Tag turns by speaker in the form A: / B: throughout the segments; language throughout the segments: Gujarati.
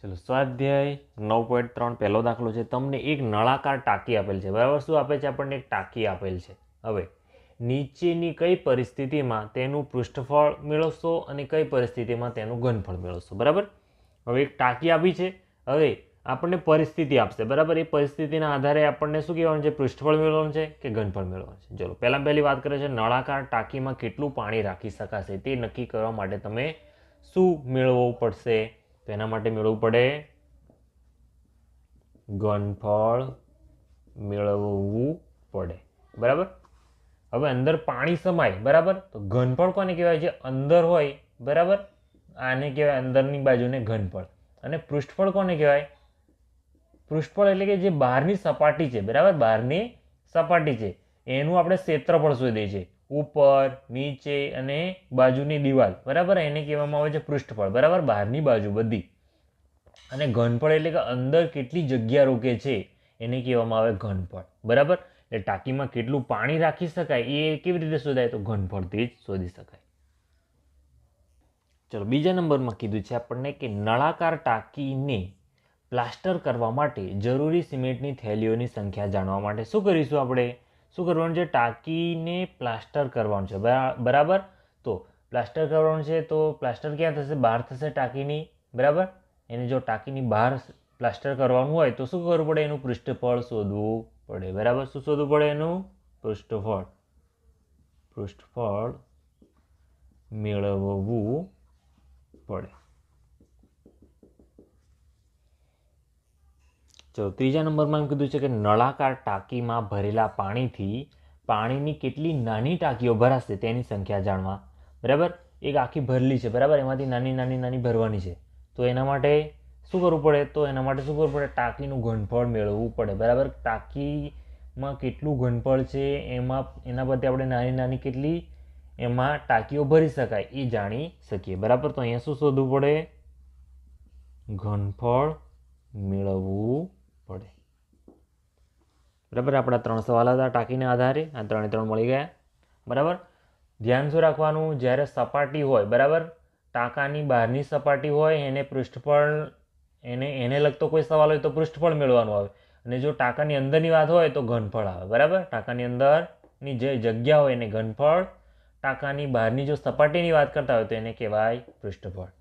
A: ચલો સ્વાધ્યાય 9.3 પહેલો દાખલો છે. તમને એક નળાકાર ટાંકી આપેલ છે, બરાબર. શું આપે છે આપણને? એક ટાંકી આપેલ છે. હવે નીચેની કઈ પરિસ્થિતિમાં તેનું પૃષ્ઠફળ મેળવશો અને કઈ પરિસ્થિતિમાં તેનું ઘનફળ મેળવશો, બરાબર. હવે એક ટાંકી આપી છે. હવે આપણને પરિસ્થિતિ આપશે, બરાબર. એ પરિસ્થિતિના આધારે આપણને શું કહેવાનું છે? પૃષ્ઠફળ મેળવવાનું છે કે ઘનફળ મેળવવાનું છે. ચલો પહેલી વાત કરે છે નળાકાર ટાંકીમાં કેટલું પાણી રાખી શકાશે તે નક્કી કરવા માટે તમે શું મેળવવું પડશે? તો એના માટે મેળવવું પડે ઘનફળ મેળવવું પડે, બરાબર. હવે અંદર પાણી સમાય, બરાબર. તો ઘનફળ કોને કહેવાય? છે અંદર હોય, બરાબર. આને કહેવાય અંદરની બાજુને ઘનફળ. અને પૃષ્ઠફળ કોને કહેવાય? પૃષ્ઠફળ એટલે કે જે બહારની સપાટી છે, બરાબર. બહારની સપાટી છે એનું આપણે ક્ષેત્રફળ શોધીએ છીએ. ઉપર, નીચે અને બાજુની દિવાલ, બરાબર. એને કહેવામાં આવે છે પૃષ્ઠફળ, બરાબર. બહારની બાજુ બધી. અને ઘનફળ એટલે કે અંદર કેટલી જગ્યા રોકે છે એને કહેવામાં આવે ઘનફળ, બરાબર. એટલે ટાંકીમાં કેટલું પાણી રાખી શકાય એ કેવી રીતે શોધાય? તો ઘનફળથી જ શોધી શકાય. ચલો બીજા નંબરમાં કીધું છે આપણને કે નળાકાર ટાંકીને પ્લાસ્ટર કરવા માટે જરૂરી સિમેન્ટની થેલીઓની સંખ્યા જાણવા માટે શું કરીશું આપણે? શું કરવાનું છે? ટાંકીને પ્લાસ્ટર કરવાનું છે, બરાબર. તો પ્લાસ્ટર કરવાનું છે તો પ્લાસ્ટર ક્યાં થશે? બહાર થશે ટાંકીની, બરાબર. એને જો ટાંકીની બહાર પ્લાસ્ટર કરવાનું હોય તો શું કરવું પડે? એનું પૃષ્ઠફળ શોધવું પડે, બરાબર. શું શોધવું પડે? એનું પૃષ્ઠફળ મેળવવું પડે. ચલો ત્રીજા નંબરમાં એમ કીધું છે કે નળાકાર ટાંકીમાં ભરેલા પાણીની કેટલી નાની ટાંકીઓ ભરાશે તેની સંખ્યા જાણવા, બરાબર. એક આખી ભરેલી છે, બરાબર. એમાંથી નાની ભરવાની છે. તો એના માટે શું કરવું પડે? તો એના માટે શું કરવું પડે? ટાંકીનું ઘનફળ મેળવવું પડે, બરાબર. ટાંકીમાં કેટલું ઘનફળ છે એના પરથી આપણે નાની કેટલી એમાં ટાંકીઓ ભરી શકાય એ જાણી શકીએ, બરાબર. તો અહીંયા શું શોધવું પડે? ઘનફળ મેળવવું પડે, બરાબર. આપણા 3 સવાલ હતા ટાંકીના આધારે. આ 3 મળી ગયા, બરાબર. ધ્યાન શું રાખવાનું? જ્યારે સપાટી હોય, બરાબર, ટાંકાની બહારની સપાટી હોય એને પૃષ્ઠફળ એને લગતો કોઈ સવાલ હોય તો પૃષ્ઠફળ મેળવવાનું આવે. અને જો ટાંકાની અંદરની વાત હોય તો ઘનફળ આવે, બરાબર. ટાંકાની અંદરની જે જગ્યા હોય એને ઘનફળ, ટાંકાની બહારની જો સપાટીની વાત કરતા હોય તો એને કહેવાય પૃષ્ઠફળ.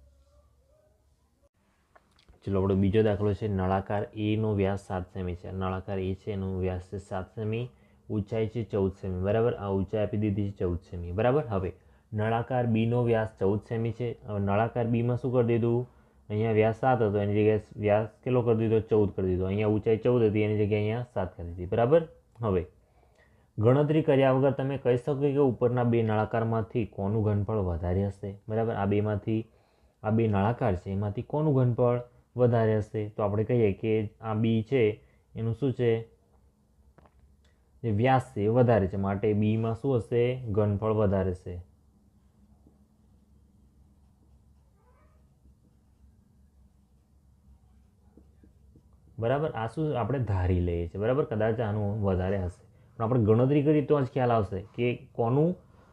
A: ચલો આપણો બીજો દાખલો છે નળાકાર એનો વ્યાસ 7 સેમી છે. નળાકાર એ છે એનો વ્યાસ છે 7 સેમી, ઊંચાઈ છે 14 સેમી, બરાબર. આ ઊંચાઈ આપી દીધી છે 14 સેમી, બરાબર. હવે નળાકાર બીનો વ્યાસ 14 સેમી છે. હવે નળાકાર બીમાં શું કરી દીધું? અહીંયા વ્યાસ 7 હતો એની જગ્યાએ વ્યાસ કેટલો કરી દીધો? 14 કરી દીધો. અહીંયા ઊંચાઈ 14 હતી એની જગ્યાએ અહીંયા 7 કરી દીધી, બરાબર. હવે ગણતરી કર્યા વગર તમે કહી શકો કે ઉપરના બે નળાકારમાંથી કોનું ઘનફળ વધારે હશે, બરાબર. આ બે નળાકાર છે એમાંથી કોનું ઘનફળ વધારે હશે? તો આપણે કહીએ કે આ બી છે એનું શું છે? જે વ્યાસ છે એ વધારે છે, માટે બીમાં શું હશે? ઘનફળ વધારે છે, બરાબર. આ શું આપણે ધારી લઈએ છીએ, બરાબર. કદાચ આનું વધારે હશે પણ આપણે ગણતરી કરીએ તો જ ખ્યાલ આવશે કે કોનું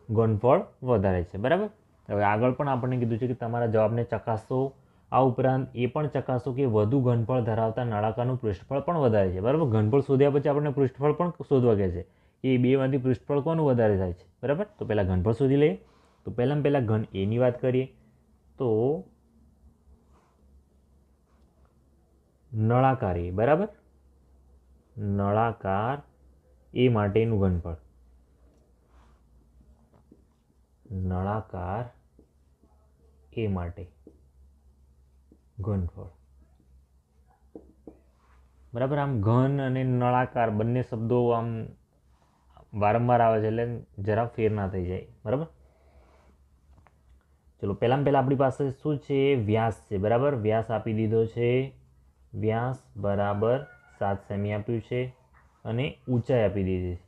A: ઘનફળ વધારે છે, બરાબર. હવે આગળ પણ આપણને કીધું છે કે તમારા જવાબને ચકાસો. આ ઉપરાંત એ પણ ચકાસો કે વધુ ઘનફળ ધરાવતા નળાકારનું પૃષ્ઠફળ પણ વધારે છે, બરાબર. ઘનફળ શોધ્યા પછી આપણને પૃષ્ઠફળ પણ શોધવા કહે છે કે એ બેમાંથી પૃષ્ઠફળ કોનું વધારે થાય છે, બરાબર. તો પહેલાં ઘનફળ શોધી લઈએ. તો પહેલાં ઘન એની વાત કરીએ તો નળાકાર એ, બરાબર. નળાકાર એ માટેનું ઘનફળ, નળાકાર એ માટે ઘનફળ, બરાબર. આમ ઘન અને નળાકાર બંને શબ્દો આમ વારંવાર આવે છે એટલે જરા ફેર ના થઈ જાય, બરાબર. ચલો પહેલાં આપણી પાસે શું છે? વ્યાસ છે, બરાબર. વ્યાસ આપી દીધો છે, વ્યાસ બરાબર 7 સેમી આપ્યું છે. અને ઊંચાઈ આપી દીધી છે,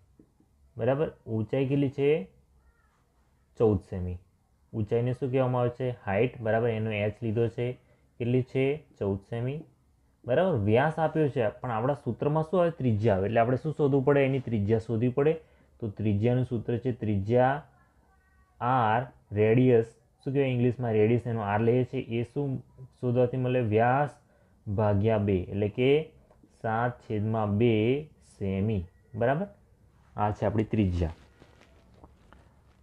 A: બરાબર. ઊંચાઈ કેટલી છે? 14 સેમી. ઊંચાઈને શું કહેવામાં આવે છે? હાઇટ, બરાબર. એનો એચ લીધો છે. કેટલી છે? 14 સેમી, બરાબર. વ્યાસ આપ્યો છે પણ આપણા સૂત્રમાં શું આવે? ત્રિજ્યા આવે. એટલે આપણે શું શોધવું પડે? એની ત્રિજ્યા શોધવી પડે. તો ત્રિજ્યાનું સૂત્ર છે ત્રિજ્યા આર, રેડિયસ શું કહેવાય ઇંગ્લિશમાં? રેડિયસ. એનો આર લઈએ છીએ એ શું શોધવાથી મળે? વ્યાસ ભાગ્યા 2 એટલે કે 7/2 સેમી. બરાબર, આ છે આપણી ત્રિજ્યા.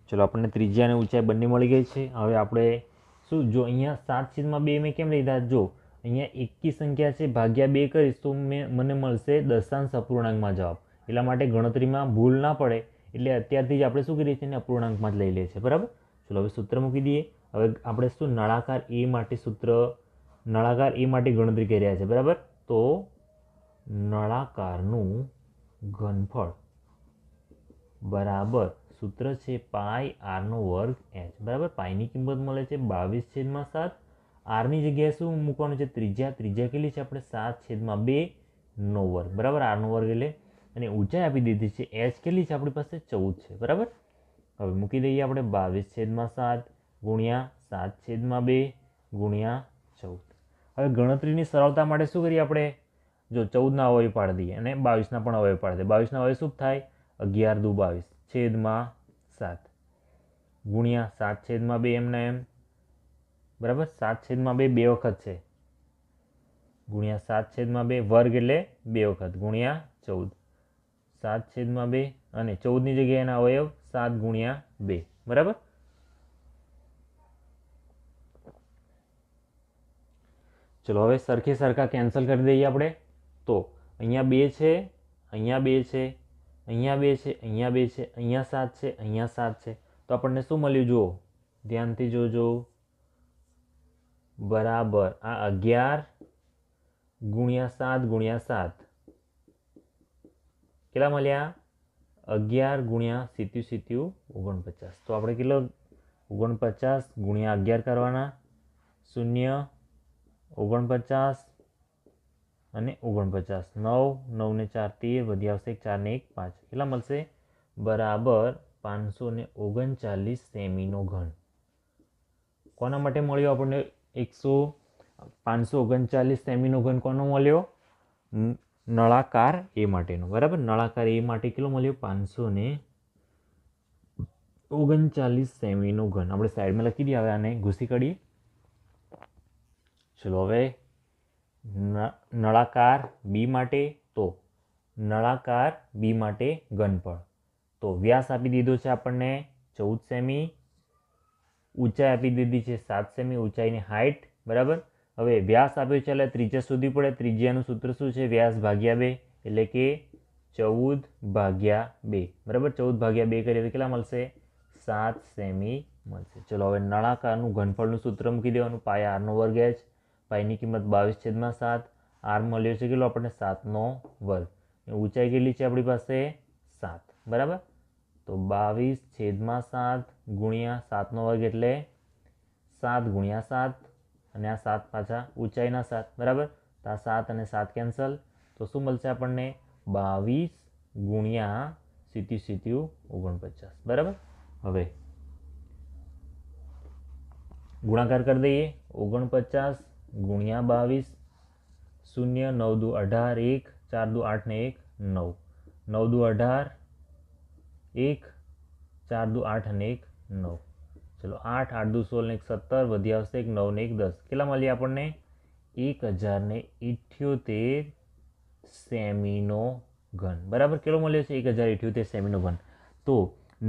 A: ચલો આપણને ત્રિજ્યા અને ઊંચાઈ બંને મળી ગઈ છે. હવે આપણે શું, જો અહીંયા 7/2 મેં કેમ લીધા, જો અહીંયા એકી સંખ્યા છે, ભાગ્યા 2 કરીશ તો મને મળશે દશાંશ અપૂર્ણાંકમાં જવાબ. એટલા માટે ગણતરીમાં ભૂલ ના પડે એટલે અત્યારથી જ આપણે શું કરીએ છીએ, અપૂર્ણાંકમાં જ લઈ લઈએ છીએ. બરાબર, ચલો હવે સૂત્ર મૂકી દઈએ. હવે આપણે શું નળાકાર એ માટે નળાકાર એ માટે ગણતરી કરી રહ્યા છે. બરાબર, તો નળાકારનું ઘનફળ બરાબર સૂત્ર છે πr²h. બરાબર, પાઈની કિંમત મળે છે 22/7. આરની જગ્યાએ શું મૂકવાનું છે, ત્રિજ્યા કેટલી છે આપણે 7/2 બરાબર, r². એટલે અને ઊંચાઈ આપી દીધી છે h કેટલી છે આપણી પાસે 14 છે. બરાબર, હવે મૂકી દઈએ આપણે 22/7 ગુણ્યા 7/2 ગુણ્યા 14. હવે ગણતરીની સરળતા માટે શું કરીએ આપણે, જો 14ના અવયવ પાડી દઈએ અને 22ના પણ અવયવ પાડી દઈએ. 22ના અવયવ શું થાય, 11×2 = 22/7 ગુણ્યા 7/2 એમના એમ. બરાબર, 7/2 બે વખત છે ગુણ્યા 7/2 વર્ગ એટલે 2 વખત ગુણ્યા 14. 7/2 અને 14ની જગ્યાએ એના અવયવ 7/2. બરાબર, ચલો હવે સરખે સરખા કેન્સલ કરી દઈએ આપણે. તો અહીંયા 2 છે, અહીંયા 2 છે, અહીંયા 2 છે, અહીંયા 2 છે, અહીંયા 7 છે, અહીંયા 7 છે. તો આપણને શું મળ્યું, જુઓ ધ્યાનથી જોજો. બરાબર, આ 11×7 કેટલા મળ્યા, 11 × 49. તો આપણે કેટલો 49 ગુણ્યા 11 કરવાના, 0 49 અને 49. 9 ને 4 13, વધી આવશે 4 ને 1 5. કેટલા મળશે, બરાબર 539 સેમીનો ઘન. કોના માટે મળ્યો આપણને 539 સેમીનો ઘન કોનો મળ્યો, નળાકાર એ માટેનો. બરાબર, નળાકાર એ માટે કેટલો મળ્યો, 539 સેમીનો ઘન. આપણે સાઈડમાં લખી દઈએ. હવે આને ઘૂસી કાઢીએ. ચલો હવે નળાકાર બી માટે, તો નળાકાર બી માટે ઘનફળ. તો વ્યાસ આપી દીધો છે આપણને 14 સેમી, ઊંચાઈ આપી દીધી છે 7 સેમી, ઊંચાઈની હાઇટ. બરાબર, હવે વ્યાસ આપ્યો છે એટલે ત્રિજ્યા શોધવી પડે. ત્રિજ્યાનું સૂત્ર શું છે, વ્યાસ ભાગ્યા 2 એટલે કે 14/2. બરાબર, 14/2 કરીએ તો કેટલા મળશે, 7 સેમી મળશે. ચલો હવે નળાકારનું ઘનફળનું સૂત્ર મૂકી દેવાનું, πr²h. પાઈની કિંમત 22/7. આર મળ્યો છે કેટલો આપણને, 7/2. ઊંચાઈ કેટલી છે આપણી પાસે, 7. બરાબર, તો 22/7 ગુણ્યા 7/2 એટલે 7 × 7 અને આ 7 પાછા ઊંચાઈના 7. બરાબર, તો આ 7 અને 7 કેન્સલ. તો શું મળશે આપણને, 22 ગુણ્યા 49. બરાબર, હવે ગુણાકાર કરી દઈએ. 49 ગુણ્યા 22, 0 9 દુ 18, 1 4 દુ 8 ને 1 9, 9 દુ 18, 1 4 દુ 8 અને 1 9. ચલો 8 8 દુ 16 ને 1 17, વધી આવશે 1 9 ને 1 10. કેટલા મળ્યા આપણને, 1078 સેમીનો ઘન. બરાબર, કેટલો મળ્યો છે, 1078 સેમીનો ઘન. તો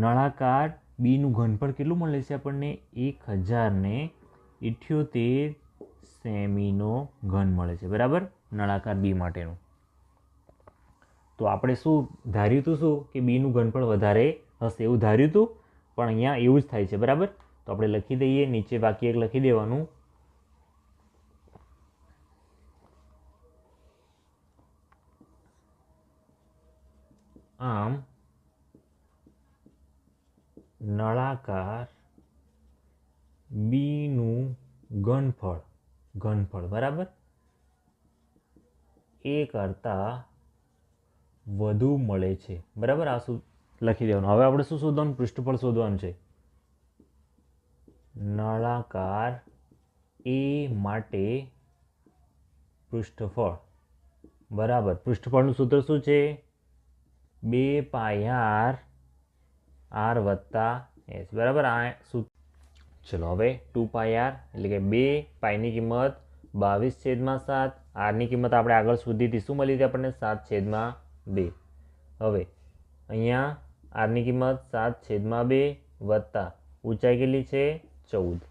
A: નળાકાર બીનું ઘનફળ કેટલું મળે છે આપણને, 1078 સેમીનો ઘન મળે છે. બરાબર, નળાકાર બી માટેનું. તો આપણે શું ધાર્યું હતું, શું કે બીનું ઘનફળ વધારે હશે એવું ધાર્યું હતું, પણ અહીંયા એવું જ થાય છે. બરાબર, તો આપણે લખી દઈએ, નીચે બાકી એક લખી દેવાનું. આમ નળાકાર બીનું ઘનફળ બરાબર એ કરતા વધુ મળે છે. બરાબર, આ શું લખી દેવાનું. હવે આપણે શું શોધવાનું, પૃષ્ઠફળ શોધવાનું છે. નળાકાર એ માટે પૃષ્ઠફળ બરાબર, પૃષ્ઠફળનું સૂત્ર શું છે, 2πr r + s. બરાબર, આ સૂત્ર. ચલો હવે 2πr એટલે કે 2 પાઈની કિંમત 22/7. આરની કિંમત આપણે આગળ શોધી હતી, શું મળી હતી આપણને? 7/2. હવે અહીંયા આરની કિંમત 7/2 વત્તા ઊંચાઈ કેટલી છે? 14.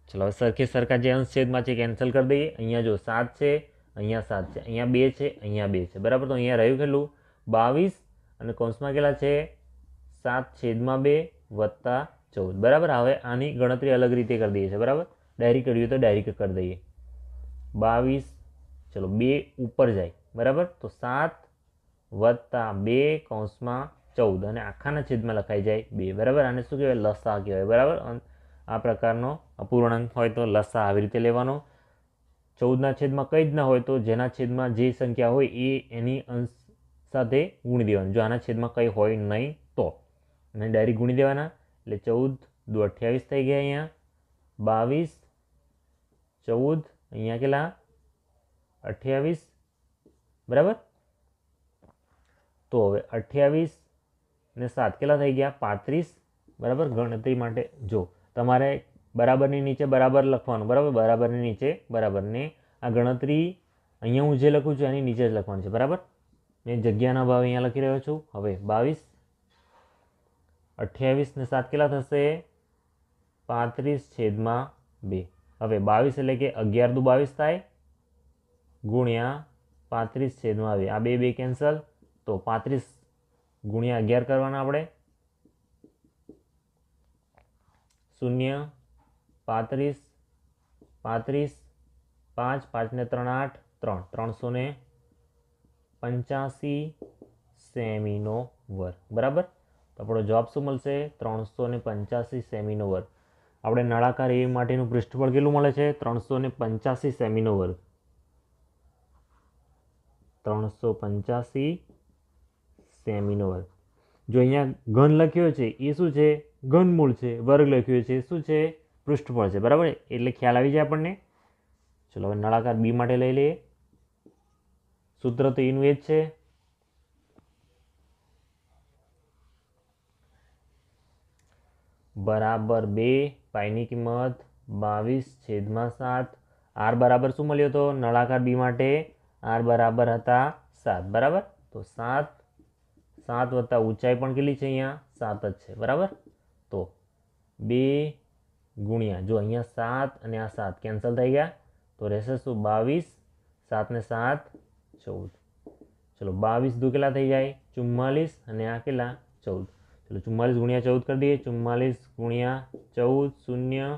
A: ચલો હવે સરખા જે અંશ છેદમાં છે કેન્સલ કરી દઈએ. અહીંયા જો 7 છે, અહીંયા 7 છે, અહીંયા 2 છે, અહીંયા 2 છે, બરાબર. તો અહીંયા રહ્યું કેટલું? 22 અને કૌંસમાં કેટલા છે? 7/2 વત્તા 14, બરાબર. હવે આની ગણતરી અલગ રીતે કરી દઈએ છીએ, બરાબર. ડાયરેક્ટ કરવી હોય તો ડાયરેક્ટ કરી દઈએ. 22, ચલો 2 ઉપર જાય, બરાબર. તો 7 વત્તા 2 કૌંસમાં 14 અને આખાના છેદમાં લખાઈ જાય 2, બરાબર. આને શું કહેવાય? લસા કહેવાય, બરાબર. આ પ્રકારનો અપૂર્ણાંક હોય તો લસા આવી રીતે લેવાનો. 14ના છેદમાં કંઈ જ ના હોય તો જેના છેદમાં જે સંખ્યા હોય એ એની અંશ સાથે ગુણી દેવાનું. જો આના છેદમાં કંઈ હોય નહીં તો અને ડાયરેક્ટ ગુણી દેવાના. એટલે 14 દુ 28 થઈ ગયા. અહીંયા 22, 14, અહીંયા કેટલા? 28, બરાબર. તો હવે 28 ને 7 કેટલા થઈ ગયા? 35, બરાબર. ગણતરી માટે જો તમારે બરાબરની નીચે બરાબર લખવાનું, બરાબર. બરાબરની નીચે બરાબર ને આ ગણતરી અહીંયા હું જે લખું છું એની નીચે જ લખવાનું છે, બરાબર. મેં જગ્યાના ભાવ અહીંયા લખી રહ્યો છું. હવે 22, 28 ને 7 કેટલા થશે? 35/2. હવે 22 એટલે કે 11 દુ 22 થાય ગુણ્યા 35/2. આ 2 કેન્સલ, તો 35 ગુણ્યા 11 કરવાના આપણે. 0, 35, 35, 5, 5 ને 3 8, 3, 385 સેમીનો વર્ગ, બરાબર. તો આપણો જવાબ શું મળશે? 385 સેમીનો વર્ગ. આપણે નળાકાર એ માટેનું પૃષ્ઠફળ કેટલું મળે છે? 385 સેમીનો વર્ગ. 385 સેમીનો વર્ગ. જો અહીંયા ઘન લખ્યો છે એ શું છે? ઘનમૂળ છે. વર્ગ લખ્યો છે શું છે? પૃષ્ઠફળ છે, બરાબર. એટલે ખ્યાલ આવી જાય આપણને. ચલો હવે નળાકાર બી માટે લઈ લઈએ. સૂત્ર તો એનું એ જ છે. બરાબર 2, પાઈની કિંમત 22/7. આર બરાબર શું મળ્યો હતો નળાકાર બી માટે? આર બરાબર હતા 7, બરાબર. તો 7 વત્તા ઊંચાઈ પણ કેટલી છે? અહીંયા 7 જ છે, બરાબર. તો 2 ગુણ્યા જો અહીંયા 7 અને આ 7 કેન્સલ થઈ ગયા તો રહેશે શું? 22, 7 ને 7, 14. ચલો 22 દુ કેટલા થઈ જાય? 44 અને આ કેટલા? 14. ચલો 44 ગુણ્યા 14 કરી દઈએ. 44 ગુણ્યા 14, 0,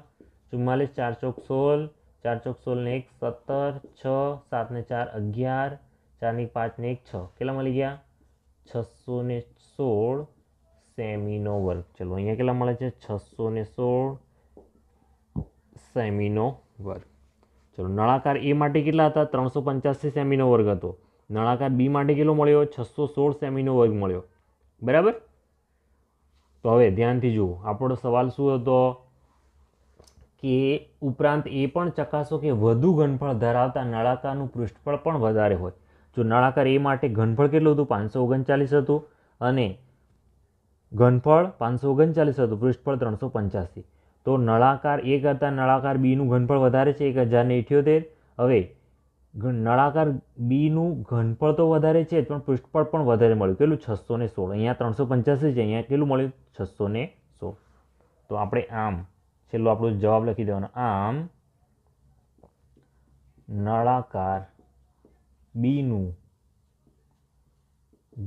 A: 44, 4 ચોક 16, 4 ચોક 16 ને 1 17, 6, 7 ને 4 11, 4 ને 5 ને 1 6. કેટલા મળી ગયા? 616 સેમીનો વર્ગ. ચલો અહીંયા કેટલા મળે છે? 616 સેમીનો વર્ગ. ચલો નળાકાર એ માટે કેટલા હતા? 385 સેમીનો વર્ગ હતો. નળાકાર બી માટે કેટલો મળ્યો? 616 સેમીનો વર્ગ મળ્યો, બરાબર. તો હવે ધ્યાનથી જુઓ, આપણો સવાલ શું હતો કે ઉપરાંત એ પણ ચકાસો કે વધુ ઘનફળ ધરાવતા નળાકારનું પૃષ્ઠફળ પણ વધારે હોય. જો નળાકાર એ માટે ઘનફળ કેટલું હતું? 539 હતું અને ઘનફળ 539 હતું, પૃષ્ઠફળ 385. તો નળાકાર એ કરતાં નળાકાર બીનું ઘનફળ વધારે છે, 1078. હવે નળાકાર બીનું ઘનફળ તો વધારે છે પણ પૃષ્ઠફળ પણ વધારે મળ્યું. કેટલું? 616. અહીંયા 385 છે, અહીંયા કેટલું મળ્યું? 616. તો આપણે આમ છેલ્લો આપણો જવાબ લખી દેવાનો. આમ નળાકાર બીનું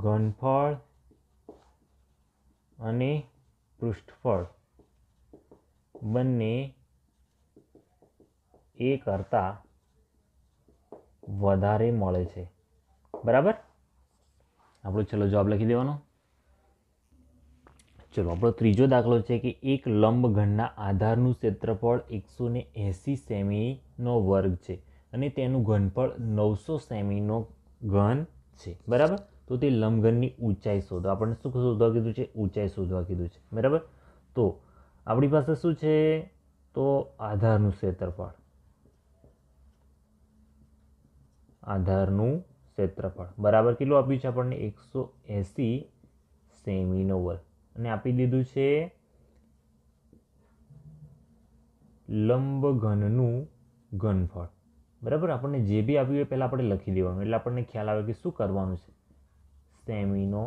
A: ઘનફળ અને પૃષ્ઠફળ બંને એ કરતાં વધારે મળે છે, બરાબર. આપણો છેલ્લો જવાબ લખી દેવાનો. ચલો આપણો ત્રીજો દાખલો છે કે એક લંબઘનના આધારનું ક્ષેત્રફળ 180 સેમીનો વર્ગ છે અને તેનું ઘનફળ 900 સેમીનો ઘન છે, બરાબર. તો તે લંબઘનની ઊંચાઈ શોધો. આપણને શું શોધવા કીધું છે? ઊંચાઈ શોધવા કીધું છે, બરાબર. તો આપણી પાસે શું છે? તો આધારનું ક્ષેત્રફળ. આધારનું ક્ષેત્રફળ બરાબર કેટલું આપ્યું છે આપણને? 180 સેમીનો વર્ગ અને આપી દીધું છે લંબઘનનું ઘનફળ. બરાબર. આપણને જે બી આપ્યું એ પહેલાં આપણે લખી દેવાનું, એટલે આપણને ખ્યાલ આવે કે શું કરવાનું છે. સેમીનો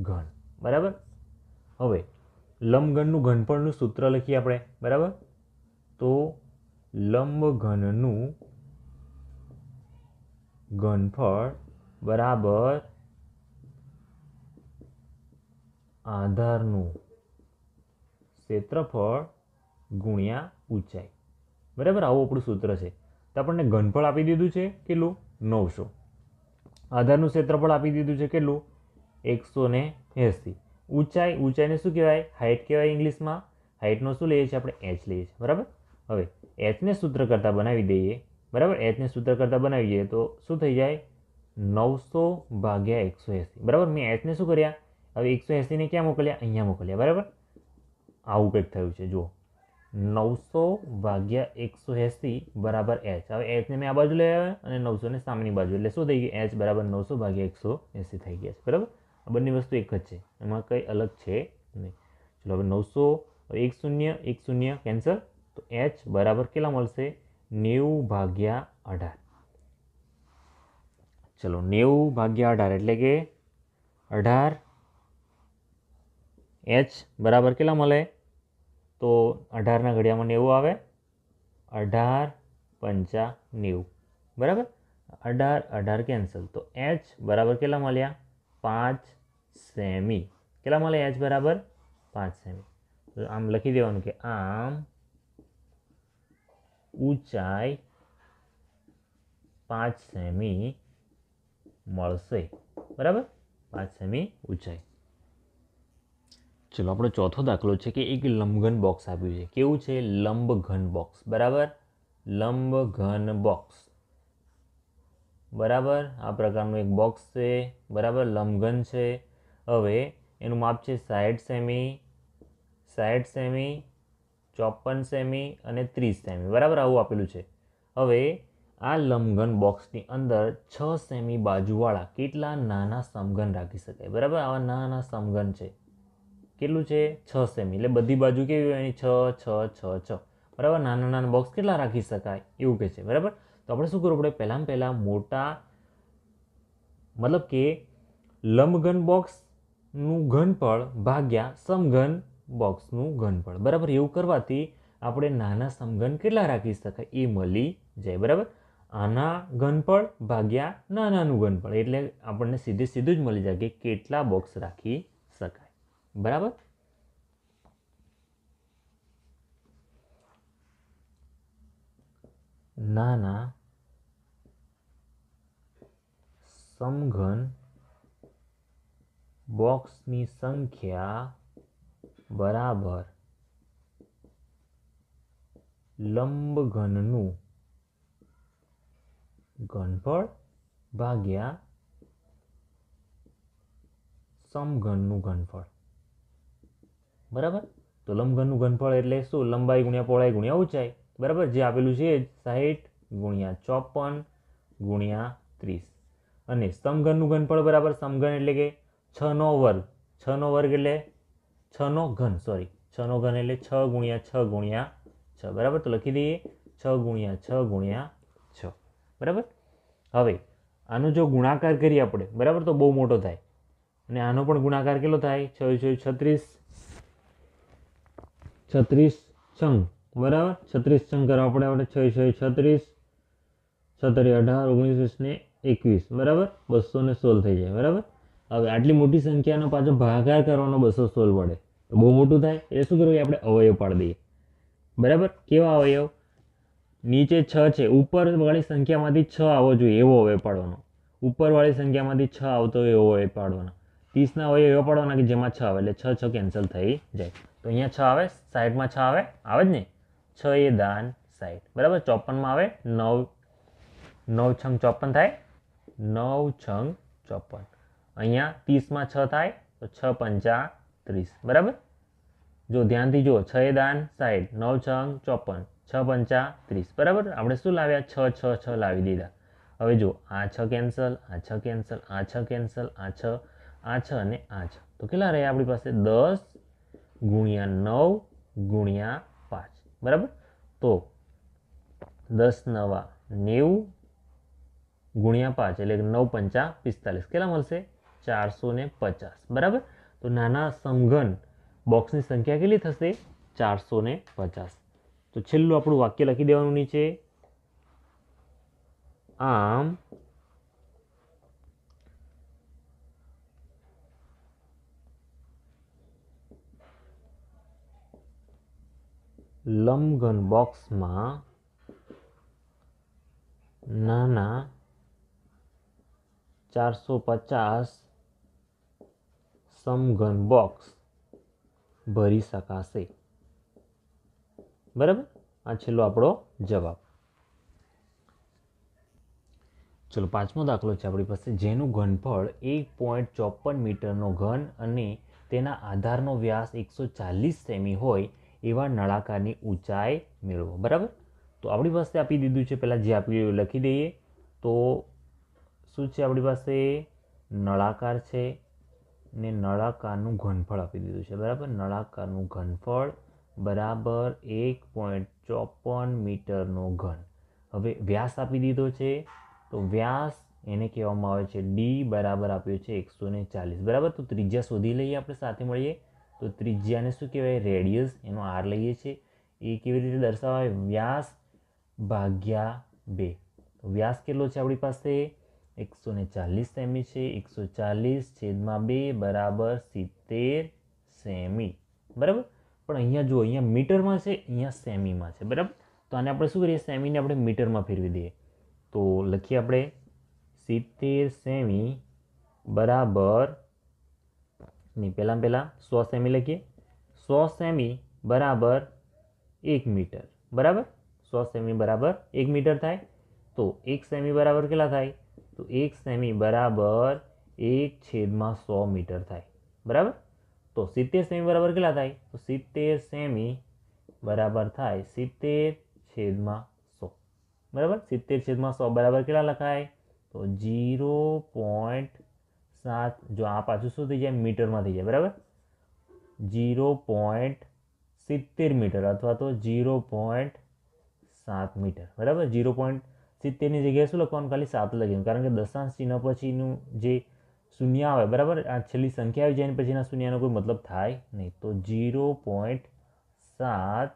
A: ઘન. બરાબર. હવે લંબઘનનું ઘનફળનું સૂત્ર લખીએ આપણે. બરાબર. તો લંબઘનનું ઘનફળ બરાબર આધારનું ક્ષેત્રફળ ગુણ્યા ઊંચાઈ. બરાબર. આવું આપણું સૂત્ર છે. તો આપણને ઘનફળ આપી દીધું છે કેટલું? 900. આધારનું ક્ષેત્રફળ આપી દીધું છે કેટલું? 180. ઊંચાઈને શું કહેવાય? હાઇટ કહેવાય ઇંગ્લિશમાં. હાઇટનો શું લઈએ છીએ આપણે? h લઈએ છીએ. બરાબર. હવે hને સૂત્ર કરતાં બનાવી દઈએ. બરાબર. hને સૂત્ર કરતાં બનાવી દઈએ તો શું થઈ જાય? 900 ભાગ્યા 180. બરાબર. મેં hને શું કર્યા? હવે 180ને ક્યાં મોકલ્યા? અહીંયા મોકલ્યા. બરાબર. આવું કંઈક થયું છે. જુઓ, 900 ભાગ્યા 180 બરાબર h. હવે hને મેં આ બાજુ લઈ આવ્યા અને 900ને સામેની બાજુ, એટલે શું થઈ ગયું? h બરાબર 900 ભાગ્યા 180 થઈ ગયા છે. બરાબર. આ બંને વસ્તુ એક જ છે, એમાં કંઈ અલગ છે નહીં. ચલો હવે 900 1 0 1 0 કેન્સલ, તો h બરાબર કેટલા મળશે? 90 ભાગ્યા 18. ચલો 90 ભાગ્યા 18 એટલે કે 18. h બરાબર કેટલા મળે? તો 18ના ઘડિયામાં 90 આવે. 18 પંચા 90. બરાબર. 18 કેન્સલ, તો h બરાબર કેટલા મળ્યા? 5 સેમી. કેટલા મળે h બરાબર? 5 સેમી. તો આમ લખી દેવાનું કે આમ ઊંચાઈ 5 સેમી મળશે. બરાબર. 5 સેમી ઊંચાઈ. ચલો આપણો ચોથો દાખલો છે કે એક લંબઘન બોક્સ આપ્યું છે. કેવું છે? લંબઘન બોક્સ. બરાબર. લંબઘન બોક્સ. બરાબર. આ પ્રકારનું એક બોક્સ છે. બરાબર. લંબઘન છે. હવે એનું માપ છે 60 સેમી, 60 સેમી, 54 સેમી અને 30 સેમી. બરાબર. આવું આપેલું છે. હવે આ લંબઘન બોક્સની અંદર 6 સેમી બાજુવાળા કેટલા નાના સમઘન રાખી શકાય? બરાબર. આવા નાના સમઘન છે. કેટલું છે? 6 સેમી. એટલે બધી બાજુ કેવી હોય? એની 6 6 6 6. બરાબર. નાના નાના બોક્સ કેટલા રાખી શકાય એવું કહે છે. બરાબર. તો આપણે શું કરવું પડે? પહેલાં મોટા, મતલબ કે લંબઘન બોક્સનું ઘનફળ ભાગ્યા સમઘન બોક્સનું ઘનફળ. બરાબર. એવું કરવાથી આપણે નાના સમઘન કેટલા રાખી શકાય એ મળી જાય. બરાબર. આના ઘનફળ ભાગ્યા નાનાનું ઘનફળ, એટલે આપણને સીધું જ મળી જાય કે કેટલા બોક્સ રાખી શકાય. બરાબર. નાના સમઘન બોક્સની સંખ્યા બરાબર લંબઘનનું ઘનફળ ભાગ્યા સમઘનનું ઘનફળ. બરાબર. તો લંબઘનનું ઘનફળ એટલે શું? લંબાઈ ગુણ્યા પહોળાઈ ગુણ્યા ઊંચાઈ. બરાબર. જે આપેલું છે 60 ગુણ્યા 54 ગુણ્યા 30. અને સમઘનનું ઘનફળ બરાબર સમઘન એટલે કે 6નો વર્ગ. 6નો વર્ગ એટલે 6નો ઘન, સોરી 6નો ઘન એટલે 6 ગુણ્યા 6 ગુણ્યા 6. બરાબર. તો લખી દઈએ 6 ગુણ્યા 6 ગુણ્યા 6. બરાબર. હવે આનો જો ગુણાકાર કરીએ આપણે, બરાબર, તો બહુ મોટો થાય. અને આનો પણ ગુણાકાર કેટલો થાય? 6 36 36 છંગ. બરાબર. 36 છંગ કરવા પડે આપણે. 6 36 17 18 19 ને 21. બરાબર. 216 થઈ જાય. બરાબર. હવે આટલી મોટી સંખ્યાનો પાછો ભાગાકાર કરવાનો 216 વડે, તો બહુ મોટું થાય. એટલે શું કરવું? આપણે અવયવ પાડી દઈએ. બરાબર. કેવા અવયવ? નીચે 6 છે, ઉપરવાળી સંખ્યામાંથી 6 આવવો જોઈએ એવો અવયવ પાડવાનો. ઉપરવાળી સંખ્યામાંથી 6 આવતો હોય એવો અવયવ પાડવાનો. 30ના અવયવ એવા પાડવાના કે જેમાં 6 આવે, એટલે 6 6 કેન્સલ થઈ જાય. તો અહીંયા 6 આવે, 60માં 6 આવે, આવે જ ને? 6 એ દાન 60. બરાબર. 54માં આવે 9, 9 છંગ 54 થાય, 9 છંગ 54. અહીંયા 30માં 6 થાય તો 6 પંચા 30. બરાબર. જો ધ્યાનથી જુઓ, 6 એ દાન 60, 9 છંગ 54, 6 પંચા 30. બરાબર. આપણે શું લાવ્યા? 6 6 6 લાવી દીધા. હવે જો આ 6 કેન્સલ, આ 6 કેન્સલ, આ 6 કેન્સલ, આ 6, આ 6 અને આ 6. તો કેટલા રહ્યા આપણી પાસે? 10 ગુણ્યા 9 ગુણ્યા 5. બરાબર. તો 10 9 90 ગુણ્યા 5 એટલે 9 પંચા 45 કેટલા મળશે 450 બરાબર. તો નાના સમઘન બોક્સની સંખ્યા કેટલી થશે 450. તો છેલ્લું આપણું વાક્ય લખી દેવાનું નીચે. આમ લંબઘન બોક્સમાં નાના 450 સમઘન બોક્સ ભરી શકાશે બરાબર. આ છેલ્લો આપણો જવાબ. ચલો 5મો દાખલો છે આપણી પાસે. જેનું ઘનફળ 1.54 મીટરનો ઘન અને તેના આધારનો વ્યાસ 140 સેમી હોય એવા નળાકારની ઊંચાઈ મેળવો બરાબર. તો આપણી પાસે આપી દીધું છે, પહેલાં જે આપી લખી દઈએ. તો શું છે આપણી પાસે નળાકાર છે ને નળાકારનું ઘનફળ આપી દીધું છે બરાબર. નળાકારનું ઘનફળ બરાબર 1.54 મીટરનો ઘન. હવે વ્યાસ આપી દીધો છે, તો વ્યાસ એને કહેવામાં આવે છે ડી બરાબર આપ્યો છે 140 બરાબર. તો ત્રિજ્યા શોધી લઈએ આપણે સાથે મળીએ. તો ત્રિજ્યાને શું કહેવાય રેડિયસ, એનો આર લઈએ છીએ. એ કેવી રીતે દર્શાવાય વ્યાસ ભાગ્યા 2. તો વ્યાસ કેટલો છે આપણી પાસે 140 સેમી છે. 140/2 બરાબર 70 સેમી બરાબર. પણ અહીંયા જુઓ, અહીંયા મીટરમાં છે, અહીંયા સેમીમાં છે બરાબર. તો આને આપણે શું કરીએ, સેમીને આપણે મીટરમાં ફેરવી દઈએ. તો લખીએ આપણે 70 સેમી બરાબર નહીં, પહેલાં 100 સેમી લખીએ. 100 સેમી બરાબર 1 મીટર બરાબર. 100 સેમી બરાબર 1 મીટર થાય. તો 1 સેમી બરાબર કેટલા થાય, તો 1 સેમી બરાબર 1/100 મીટર થાય બરાબર. તો 70 સેમી બરાબર કેટલા થાય, તો 70 સેમી બરાબર થાય 70/100 બરાબર. 70/100 બરાબર કેટલા લખાય, તો 0.7. જો આ પાછું શું થઈ જાય મીટરમાં થઈ જાય બરાબર. 0.70 મીટર અથવા તો 0.7 મીટર બરાબર. 0.70ની જગ્યાએ શું લખવાનું, ખાલી 7 લખીએ, કારણ કે દશાંશ ચિહ્ન પછીનું જે શૂન્ય આવે બરાબર, આ છેલ્લી સંખ્યા આવી જાય અને પછીના શૂન્યનો કોઈ મતલબ થાય નહીં. તો 0.7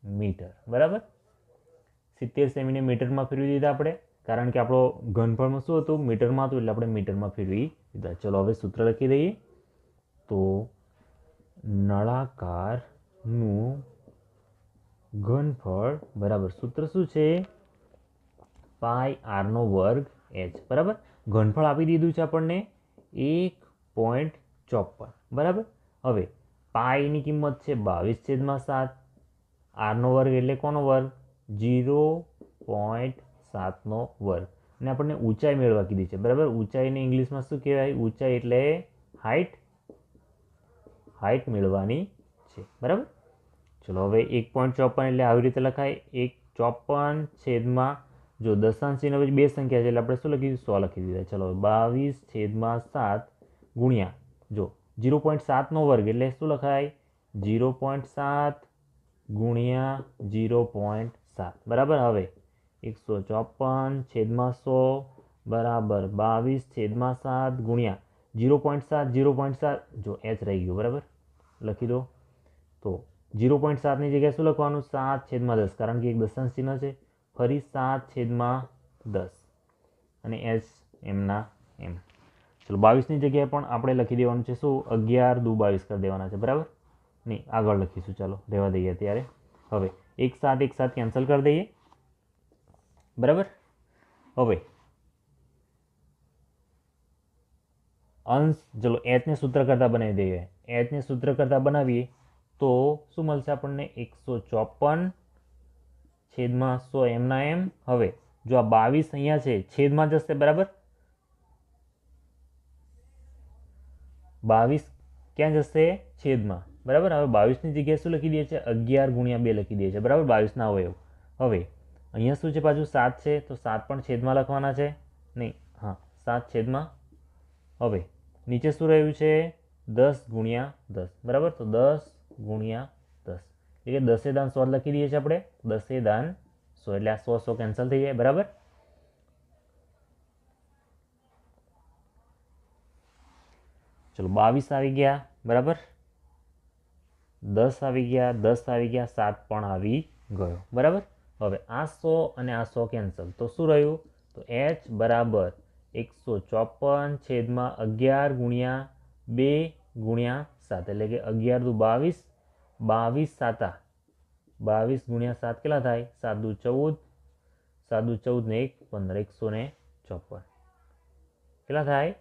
A: મીટર બરાબર. 70 સેમીને મીટરમાં ફેરવી દીધા આપણે, કારણ કે આપણો ઘનફળમાં શું હતું મીટરમાં હતું, એટલે આપણે મીટરમાં ફેરવી દીધા. ચલો હવે સૂત્ર લખી દઈએ. તો નળાકારનું ઘનફળ બરાબર સૂત્ર શું છે πr² h બરાબર. ઘનફળ આપી દીધું છે આપણને 1.54 બરાબર. હવે પાઈની કિંમત છે 22/7. r² એટલે કોનો વર્ગ 0.7નો વર્ગ. અને આપણને ઊંચાઈ મેળવવા કીધી છે બરાબર. ઊંચાઈને ઇંગ્લિશમાં શું કહેવાય, ઊંચાઈ એટલે હાઇટ મેળવવાની છે બરાબર. ચલો હવે 1.54 એટલે આવી રીતે લખાય 154 જો દશાંશ ચિહ્ન પછી બે સંખ્યા છે એટલે આપણે શું લખીશું 100 લખી દીધા. ચલો 22/7 ગુણ્યા જો 0.7નો વર્ગ એટલે શું લખાય 0.7 ગુણ્યા 0.7 બરાબર. હવે 154/100 બરાબર 22/7 ગુણ્યા 0.7 જો h રહી ગયો બરાબર લખી દો. તો 0.7ની જગ્યાએ શું લખવાનું 7/10, કારણ કે એક દશાંશ ચિહ્ન છે. ફરી 7/10 અને h એમના એમ. ચલો 22ની જગ્યાએ પણ આપણે લખી દેવાનું છે શું 11×2 = 22 કરી દેવાના છે બરાબર. નહીં આગળ લખીશું, ચાલો રહેવા દઈએ અત્યારે. હવે 1 7 કેન્સલ કરી દઈએ બરાબર. હવે અંશ ચલો h ને સૂત્ર કરતા બનાવી દઈએ. h ને સૂત્ર કરતા બનાવીએ તો શું મળશે આપણને 154/100 એમના એમ. હવે જો આ 22 અહીંયા છે છેદમાં જશે બરાબર. 22 ક્યાં જશે છેદમાં બરાબર. હવે 22ની જગ્યાએ શું લખી દઈએ છે 11×2 લખી દઈએ છે બરાબર 22ના અવયવ. હવે અહીંયા શું છે પાછું 7 છે તો 7 પણ છેદમાં લખવાના છે નહીં, હા 7 છેદમાં. હવે નીચે શું રહ્યું છે 10×10 બરાબર. તો 10×10 એટલે કે 10/100 લખી દઈએ છીએ આપણે 10/100 એટલે આ 100 કેન્સલ થઈ જાય બરાબર. ચલો 22 આવી ગયા, બરાબર, 10 આવી ગયા, 10 આવી ગયા, 7 પણ આવી ગયો, બરાબર. હવે આ 100 અને આ 100 કેન્સલ, તો શું રહ્યું? તો h બરાબર 154 છેદમાં 11 ગુણ્યા 2 ગુણ્યા 7, એટલે કે 11 દુ 22, 22 સાતા 22 ગુણ્યા 7 કેટલા થાય? 7 દુ 14, 7 દુ 14 ને 1 15, 154 કેટલા થાય?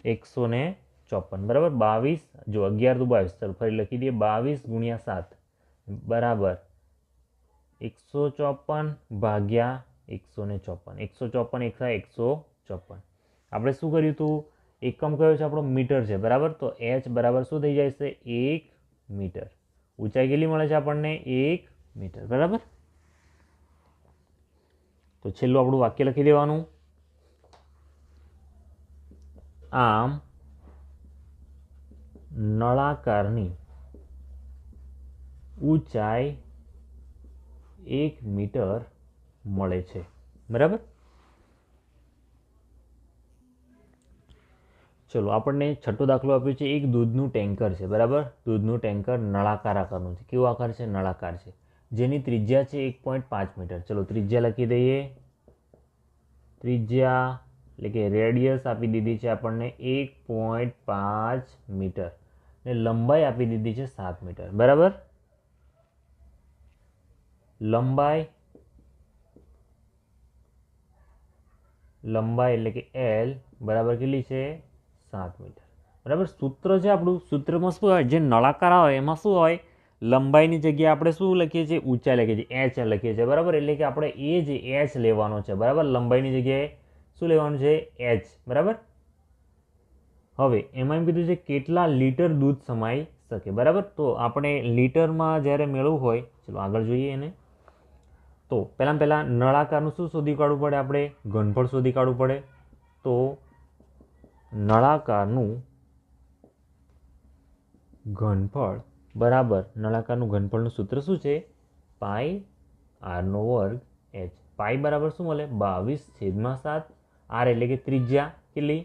A: 154, બરાબર. 22 જો 11 દુ 22, ચાલો ફરી લખી દઈએ, 22 ગુણ્યા 7 બરાબર 154 ભાગ્યા 154, 154 એક થાય 154. આપણે શું કર્યું હતું? એકમ કયો છે આપણો? મીટર છે, બરાબર. તો h બરાબર શું થઈ જાય છે? 1 મીટર. ઊંચાઈ કેટલી મળે છે આપણને? 1 મીટર, બરાબર. તો છેલ્લું આપણું વાક્ય લખી દેવાનું. આમ નળાકારની ઊંચાઈ 1 મીટર મળે છે, બરાબર. ચલો આપણને છઠ્ઠો દાખલો આપ્યો છે. એક દૂધનું ટેન્કર છે, બરાબર. દૂધનું ટેન્કર નળાકાર આકારનું છે. કેવો આકાર છે? નળાકાર છે. જેની ત્રિજ્યા છે 1.5 મીટર. ચલો ત્રિજ્યા લખી દઈએ. ત્રિજ્યા એટલે કે રેડિયસ આપી દીધી છે આપણને 1.5 મીટર ને લંબાઈ આપી દીધી છે 7 મીટર, બરાબર. લંબાઈ એટલે કે L બરાબર કેટલી છે? 7 મીટર, બરાબર. સૂત્ર છે આપણું. સૂત્રમાં શું હોય? જે નળાકાર આવે એમાં શું હોય? લંબાઈની જગ્યાએ આપણે શું લખીએ છીએ? ઊંચાઈ લખીએ છીએ, h લખીએ છીએ, બરાબર. એટલે કે આપણે એ જ h લેવાનો છે, બરાબર. લંબાઈની જગ્યાએ શું લેવાનું છે? h, બરાબર. હવે એમાં એમ કીધું છે કેટલા લીટર દૂધ સમાઈ શકે, બરાબર. તો આપણે લીટરમાં જ્યારે મેળવવું હોય, ચલો આગળ જોઈએ એને. તો પહેલાં નળાકારનું શું શોધી કાઢવું પડે? આપણે ઘનફળ શોધી કાઢવું પડે. તો નળાકારનું ઘનફળ બરાબર, નળાકારનું ઘનફળનું સૂત્ર શું છે? પાઈ r² h. પાઈ બરાબર શું મળે? 22/7. r એટલે કે ત્રિજ્યા કેટલી?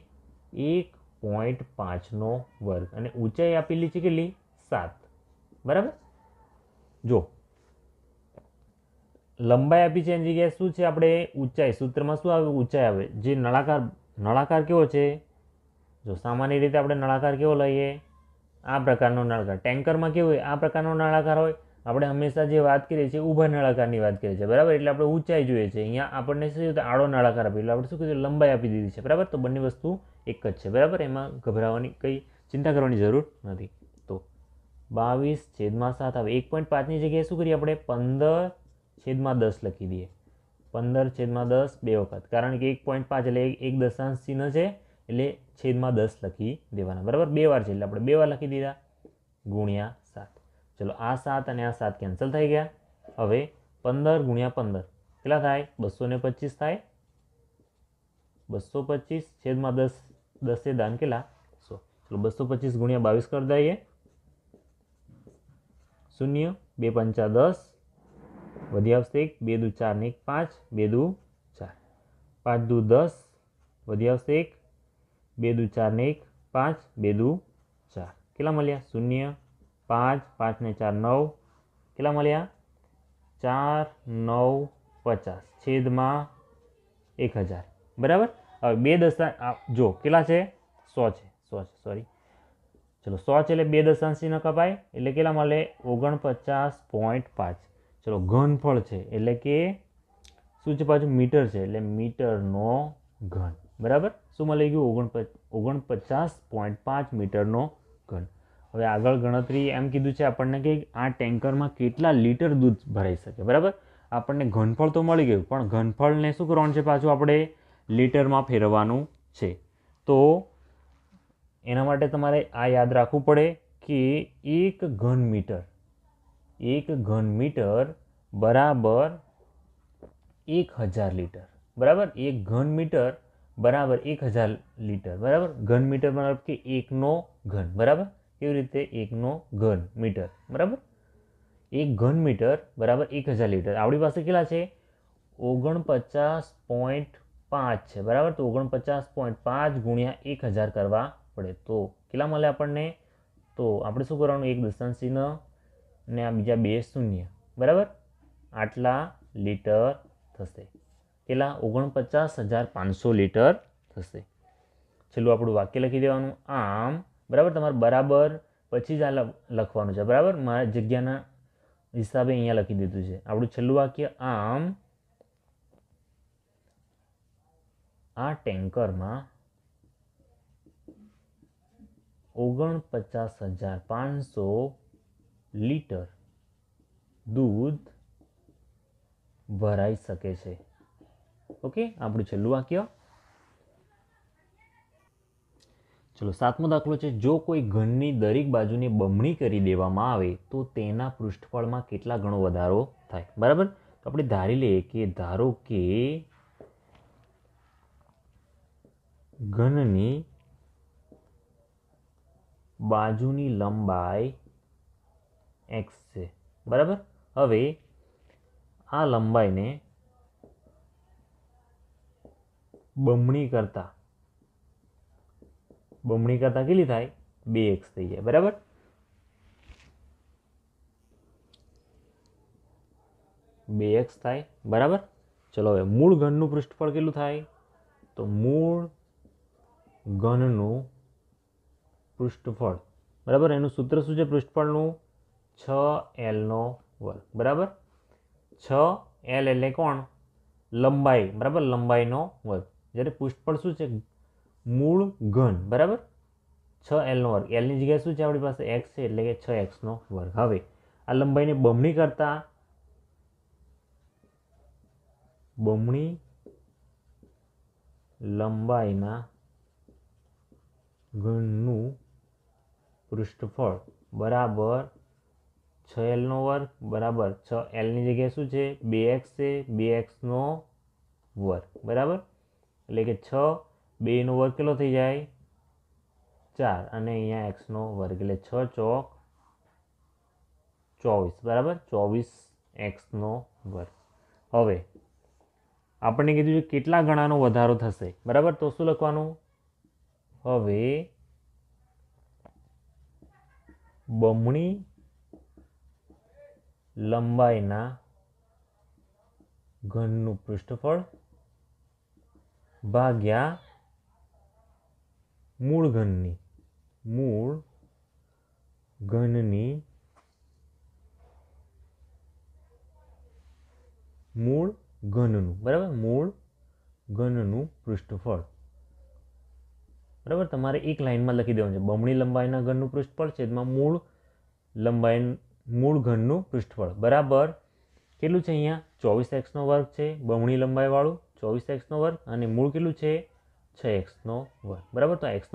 A: 1.5 અને ઊંચાઈ આપેલી છે કેટલી? 7, બરાબર. જો લંબાઈ આપી છે એની જગ્યાએ શું છે? આપણે ઊંચાઈ. સૂત્રમાં શું આવે? ઊંચાઈ આવે. જે નળાકાર કેવો છે? જો સામાન્ય રીતે આપણે નળાકાર કેવો લઈએ? આ પ્રકારનો નળાકાર. ટેન્કરમાં કેવું હોય? આ પ્રકારનો નળાકાર હોય. આપણે હંમેશા જે વાત કરીએ છીએ ઊભા નળાકારની વાત કરીએ છીએ, બરાબર. એટલે આપણે ઊંચાઈ જોઈએ છે. અહીંયા આપણને શું આડો નળાકાર આપી, એટલે આપણે શું કીધું? લંબાઈ આપી દીધી છે, બરાબર. તો બંને વસ્તુ એક જ છે, બરાબર. એમાં ગભરાવાની કંઈ ચિંતા કરવાની જરૂર નથી. તો 22/7 આવે. 1.5ની જગ્યાએ શું કરીએ આપણે? 15/10 લખી દઈએ. 15/10 બે વખત, કારણ કે 1.5 એટલે એક દશાંશ ચિહ્ન છે, એટલે છેદમાં 10 લખી દેવાના, બરાબર. 2 વાર છે એટલે આપણે 2 વાર લખી દીધા, ગુણ્યા 7. ચલો આ 7 અને આ 7 કેન્સલ થઈ ગયા. હવે 15 ગુણ્યા 15 કેટલા થાય? 225 થાય. 225 છેદમાં 10, 10 દાન કેટલા? 100. ચલો 225 ગુણ્યા 22 કરી દઈએ. 0, 2 5 10, વધી આવશે 1, 2 દુ 4 ને 1 5, 2 દુ 4, 5 દુ 10, વધી આવશે 1, 2 દુ 4 ને 1 5, 2 દુ 4 કેટલા મળ્યા? 0, 5, 5 ને 4 9 કેટલા મળ્યા? 4, 9, 50 છેદમાં 1000, બરાબર. હવે બે દશાંશ જો કેટલા છે? 100 છે, 100 છે, સોરી. ચલો 100 છે એટલે બે દશાંશ ચિહ્ન કપાય, એટલે કેટલા મળે? 49.5. ચલો ઘનફળ છે એટલે કે શું છે? પાછું મીટર છે એટલે મીટરનો ઘન, બરાબર. શું મળી ગયું? 49.5 મીટરનો ઘન. હવે આગળ ગણતરી એમ કીધું છે આપણને કે આ ટેન્કરમાં કેટલા લીટર દૂધ ભરાઈ શકે, બરાબર. આપણને ઘનફળ તો મળી ગયું, પણ ઘનફળને શું કરવાનું છે? પાછું આપણે લીટરમાં ફેરવવાનું છે. તો એના માટે તમારે આ યાદ રાખવું પડે કે 1 ઘન મીટર બરાબર 1000 લીટર, બરાબર. 1 ઘન મીટર બરાબર 1000 લીટર, બરાબર. ઘન મીટર મતલબ કે 1નો ઘન, બરાબર. કેવી રીતે? 1નો ઘન મીટર, બરાબર. 1 ઘન મીટર બરાબર 1000 લીટર. આપણી પાસે કેટલા છે? 49. 5 છે બરાબર. તો 49.5 ગુણ્યા 1000 કરવા પડે તો કેટલા મળે આપણને? તો આપણે શું કરવાનું? એક દશાંશ ચિહ્ન ને આ બીજા 2 શૂન્ય બરાબર. આટલા લીટર થશે. કેટલા? 49,500 લીટર થશે. છેલ્લું આપણું વાક્ય લખી દેવાનું આમ બરાબર. તમારે બરાબર પછી જ આ લખવાનું છે બરાબર. મારા જગ્યાના હિસાબે અહીંયા લખી દીધું છે આપણું છેલ્લું વાક્ય. આમ આ ટેન્કરમાં 49,500 લીટર દૂધ ભરાઈ શકે છે. ઓકે, આપણું છેલ્લું વાક્ય. ચલો 7મો દાખલો છે. જો કોઈ ઘનની દરેક બાજુને બમણી કરી દેવામાં આવે તો તેના પૃષ્ઠફળમાં કેટલા ગણો વધારો થાય બરાબર. તો આપણે ધારી લઈએ કે ધારો કે ઘનની બાજુની લંબાઈ x છે બરાબર. હવે આ લંબાઈને બમણી કરતા કેટલી થાય? 2x થઈ જાય બરાબર. થાય બરાબર. ચલો હવે મૂળ ઘનનું પૃષ્ઠફળ કેટલું થાય? તો મૂળ ઘનનું પૃષ્ઠફળ બરાબર. એનું સૂત્ર શું છે પૃષ્ઠફળનું? 6L² બરાબર. 6L એટલે કોણ? લંબાઈ બરાબર. લંબાઈનો વર્ગ. જ્યારે પૃષ્ઠફળ શું છે? મૂળ ઘન બરાબર. 6L². Lની જગ્યાએ શું છે આપણી પાસે? x છે એટલે કે 6x². હવે આ લંબાઈને બમણી કરતા બમણી લંબાઈના ઘનનું પૃષ્ઠફળ બરાબર 6L² બરાબર 6Lની જગ્યાએ શું છે? 2x છે. 2x² બરાબર. એટલે કે 6 2 કેટલો થઈ જાય? 4 અને અહીંયા x² એટલે 6 ચોક 24 બરાબર. 24x². હવે આપણને કીધું છે કેટલા ગણાનો વધારો થશે બરાબર. તો શું લખવાનું? હવે બમણી લંબાઈના ઘનનું પૃષ્ઠફળ ભાગ્યા મૂળ ઘનની બરાબર. મૂળ ઘનનું પૃષ્ઠફળ બરાબર. તમારે એક લાઈનમાં લખી દેવાનું છે. બમણી લંબાઈના ઘનનું પૃષ્ઠફળ છેદમાં મૂળ ઘનનું પૃષ્ઠફળ બરાબર કેટલું છે? અહીંયા 24x² છે બમણી લંબાઈવાળું 24x² અને મૂળ કેટલું છે? 6x² બરાબર. તો x²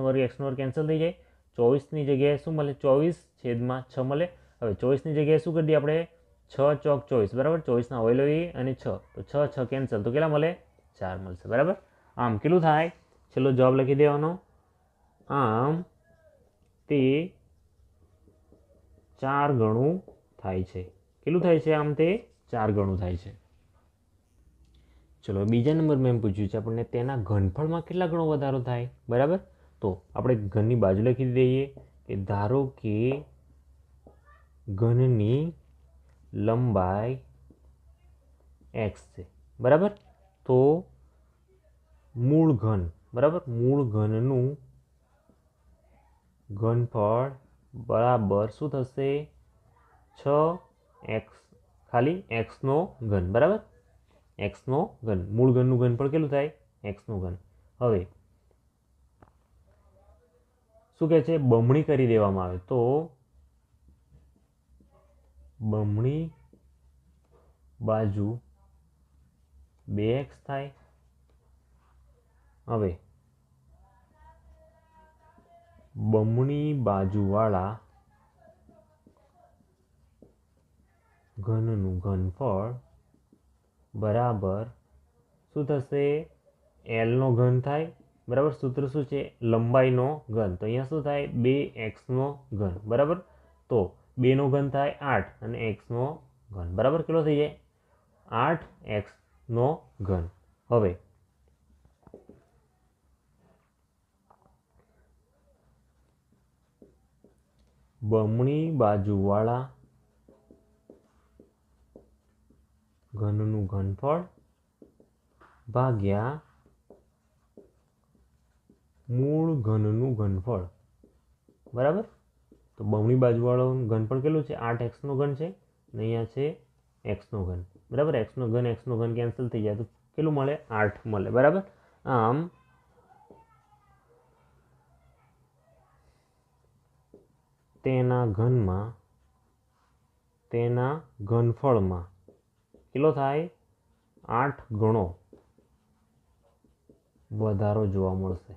A: કેન્સલ થઈ જાય. 24ની જગ્યાએ શું મળે? 24/6 મળે. હવે 24ની જગ્યાએ શું કરી દઈએ આપણે? 6 ચોક 24 બરાબર. 24ના અવયવી અને 6 તો 6 6 કેન્સલ તો કેટલા મળે? 4 મળશે બરાબર. આમ કેટલું થાય? છેલ્લો જવાબ લખી દેવાનો. આમ તે 4 ગણું થાય છે. કેટલું થાય છે? આમ તે 4 ગણું થાય છે. ચલો બીજા નંબરમાં એમ પૂછ્યું છે આપણને તેના ઘનફળમાં કેટલા ગણો વધારો થાય બરાબર. તો આપણે ઘનની બાજુ લખી દઈએ કે ધારો કે ઘનની લંબાઈ x છે બરાબર. તો મૂળ ઘન બરાબર. મૂળ ઘનનું ઘનફળ બરાબર શું થશે? 6x ખાલી x² બરાબર. x² મૂળ ઘનનું ઘનફળ કેટલું થાય? x². હવે શું કહે છે? બમણી કરી દેવામાં આવે તો બમણી બાજુ 2x થાય. હવે બમણી બાજુવાળા ઘનનું ઘનફળ બરાબર શું થશે? L² થાય બરાબર. સૂત્ર શું છે? લંબાઈનો ઘન. તો અહીંયા શું થાય? 2x² બરાબર. તો 2 થાય 8 અને x² બરાબર કેટલો થઈ જાય? 8x². હવે બમણી બાજુવાળા ઘનનું ઘનફળ ભાગ્યા મૂળ ઘનનું ઘનફળ, બરાબર. તો બમણી બાજુવાળો ઘનફળ કેટલું છે? 8x નો ઘન છે અને અહીંયા છે x નો ઘન, બરાબર. x નો ઘન કેન્સલ થઈ જાય તો કેટલું મળે? 8 મળે, બરાબર. આમ તેના ઘનફળમાં કેટલો થાય? 8 ગણો વધારો જોવા મળશે,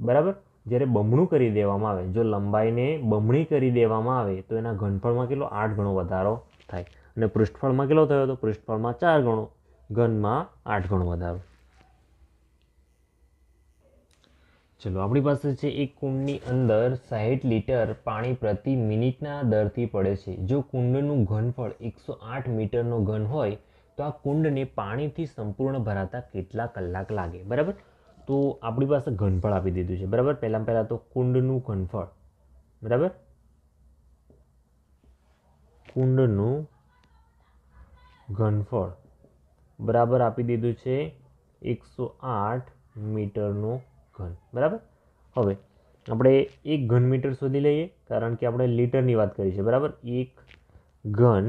A: બરાબર. જ્યારે બમણું કરી દેવામાં આવે, જો લંબાઈને બમણી કરી દેવામાં આવે તો એના ઘનફળમાં કેટલો? 8 ગણો વધારો થાય. અને પૃષ્ઠફળમાં કેટલો થયો? તો પૃષ્ઠફળમાં 4 ગણો, ઘનમાં 8 ગણો વધારો. ચલો, આપણી પાસે છે એક કુંડની અંદર 60 લીટર પાણી પ્રતિ મિનિટના દરથી પડે છે. જો કુંડનું ઘનફળ 108 મીટરનો ઘન હોય તો આ કુંડને પાણીથી સંપૂર્ણ ભરાતા કેટલા કલાક લાગે, બરાબર. તો આપણી પાસે ઘનફળ આપી દીધું છે, બરાબર. પહેલાં તો કુંડનું ઘનફળ, બરાબર. કુંડનું ઘનફળ બરાબર આપી દીધું છે 108 મીટરનો ઘન, બરાબર. હવે આપણે 1 ઘન મીટર શોધી લઈએ, કારણ કે આપણે લીટરની વાત કરી છે, બરાબર. 1 ઘન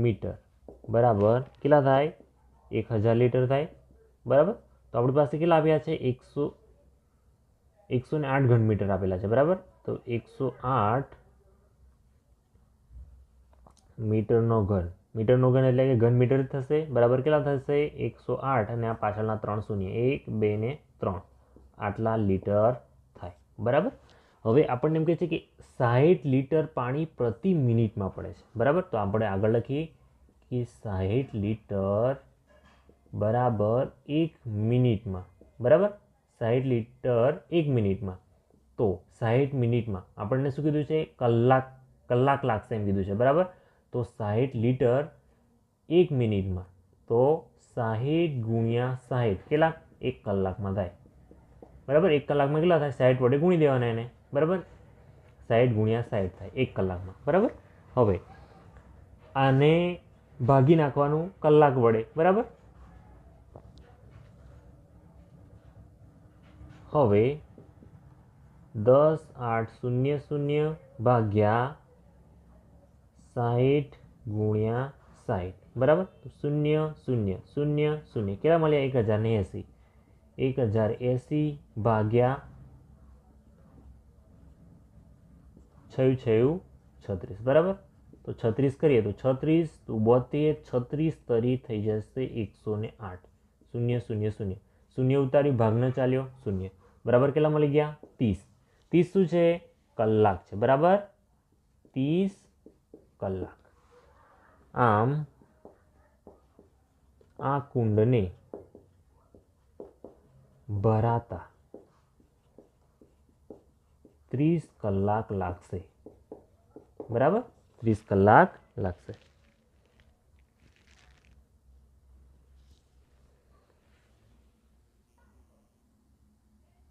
A: મીટર બરાબર કેટલા થાય? 1000 લીટર થાય, બરાબર. તો આપણી પાસે કેટલા આપ્યા છે? 108 ઘન મીટર આપેલા છે, બરાબર. તો 108 મીટરનો ઘન એટલે કે ઘન મીટર થશે, બરાબર. કેટલા થશે? 108 અને આ પાછળના 3 શૂન્ય, 1 2 ને 3, આટલા લીટર થાય, બરાબર. હવે આપણને એમ કહે છે કે 60 લીટર પાણી પ્રતિ મિનિટમાં પડે છે, બરાબર. તો આપણે આગળ લખીએ કે 60 લીટર બરાબર 1 મિનિટમાં, બરાબર. 60 લીટર 1 મિનિટમાં. તો 60 મિનિટમાં આપણને શું કીધું છે? કલાક લાગશે એમ કીધું છે, બરાબર. તો 60 લીટર 1 મિનિટમાં, તો 60 ગુણ્યા 60 કેટલા? 1 કલાકમાં થાય, બરાબર. 1 કલાકમાં કેટલા થાય? 60 વડે ગુણી દેવાના એને, બરાબર. 60 ગુણ્યા 60 થાય 1 કલાકમાં, બરાબર. હવે આને ભાગી નાખવાનું કલાક વડે, બરાબર. હવે 10,800 ભાગ્યા 60 ગુણ્યા 60, બરાબર. 0 0 0 0 કેટલા મળ્યા? 1080. 1080 ભાગ્યા 6 36, બરાબર. તો 36 કરીએ તો 36 72 36 તરી થઈ જશે 108. 0 0 0 0 ઉતારી ભાગનો ચાલ્યો 0, બરાબર. કેટલા મળી ગયા? 30. 30 શું છે? કલાક છે, બરાબર. 30 કલાક. આમ આ કુંડને ભરાતા 30 કલાક લાગશે, બરાબર. 30 કલાક લાગશે.